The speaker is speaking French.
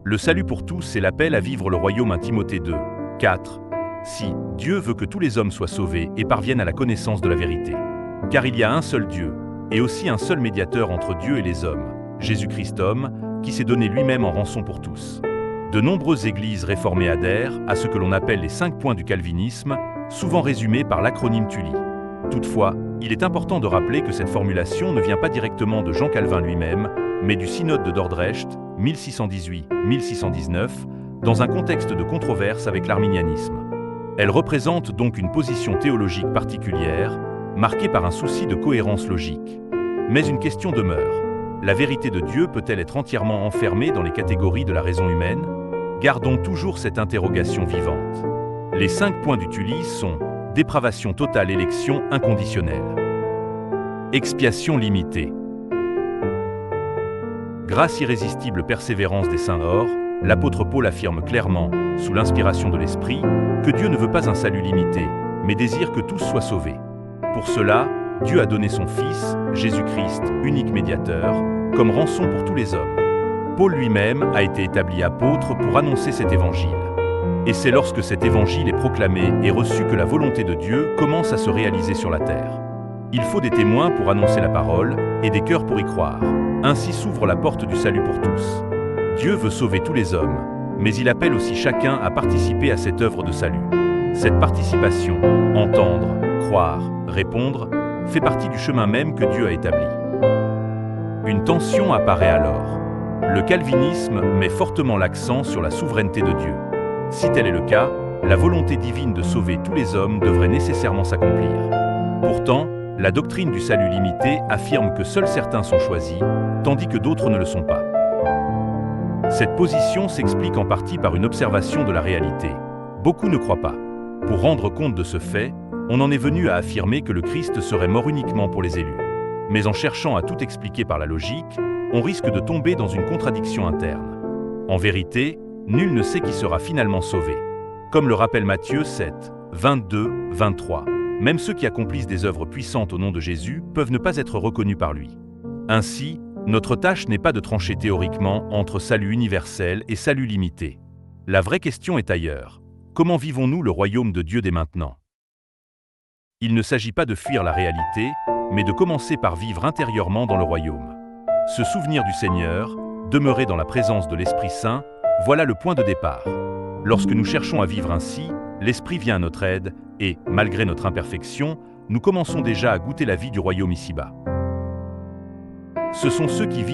Le salut pour tous est l'appel à vivre le royaume 1 Timothée 2, 4. Si Dieu veut que tous les hommes soient sauvés et parviennent à la connaissance de la vérité. Car il y a un seul Dieu, et aussi un seul médiateur entre Dieu et les hommes, Jésus-Christ homme, qui s'est donné lui-même en rançon pour tous. De nombreuses églises réformées adhèrent à ce que l'on appelle les 5 points du calvinisme, souvent résumés par l'acronyme Tully. Toutefois, il est important de rappeler que cette formulation ne vient pas directement de Jean Calvin lui-même, mais du synode de Dordrecht, 1618-1619, dans un contexte de controverse avec l'arminianisme. Elle représente donc une position théologique particulière, marquée par un souci de cohérence logique. Mais une question demeure. La vérité de Dieu peut-elle être entièrement enfermée dans les catégories de la raison humaine? Gardons toujours cette interrogation vivante. Les 5 points du Tully sont dépravation totale, élection inconditionnelle. Expiation limitée. Grâce irrésistible, persévérance des saints. Or, l'apôtre Paul affirme clairement, sous l'inspiration de l'Esprit, que Dieu ne veut pas un salut limité, mais désire que tous soient sauvés. Pour cela, Dieu a donné son Fils, Jésus-Christ, unique médiateur, comme rançon pour tous les hommes. Paul lui-même a été établi apôtre pour annoncer cet évangile. Et c'est lorsque cet évangile est proclamé et reçu que la volonté de Dieu commence à se réaliser sur la terre. Il faut des témoins pour annoncer la parole et des cœurs pour y croire. Ainsi s'ouvre la porte du salut pour tous. Dieu veut sauver tous les hommes, mais il appelle aussi chacun à participer à cette œuvre de salut. Cette participation, entendre, croire, répondre, fait partie du chemin même que Dieu a établi. Une tension apparaît alors. Le calvinisme met fortement l'accent sur la souveraineté de Dieu. Si tel est le cas, la volonté divine de sauver tous les hommes devrait nécessairement s'accomplir. Pourtant, la doctrine du salut limité affirme que seuls certains sont choisis, tandis que d'autres ne le sont pas. Cette position s'explique en partie par une observation de la réalité. Beaucoup ne croient pas. Pour rendre compte de ce fait, on en est venu à affirmer que le Christ serait mort uniquement pour les élus. Mais en cherchant à tout expliquer par la logique, on risque de tomber dans une contradiction interne. En vérité, nul ne sait qui sera finalement sauvé. Comme le rappelle Matthieu 7, 22-23. Même ceux qui accomplissent des œuvres puissantes au nom de Jésus peuvent ne pas être reconnus par lui. Ainsi, notre tâche n'est pas de trancher théoriquement entre salut universel et salut limité. La vraie question est ailleurs. Comment vivons-nous le royaume de Dieu dès maintenant? Il ne s'agit pas de fuir la réalité, mais de commencer par vivre intérieurement dans le royaume. Se souvenir du Seigneur, demeurer dans la présence de l'Esprit Saint, voilà le point de départ. Lorsque nous cherchons à vivre ainsi, l'Esprit vient à notre aide et, malgré notre imperfection, nous commençons déjà à goûter la vie du royaume ici-bas. Ce sont ceux qui vivent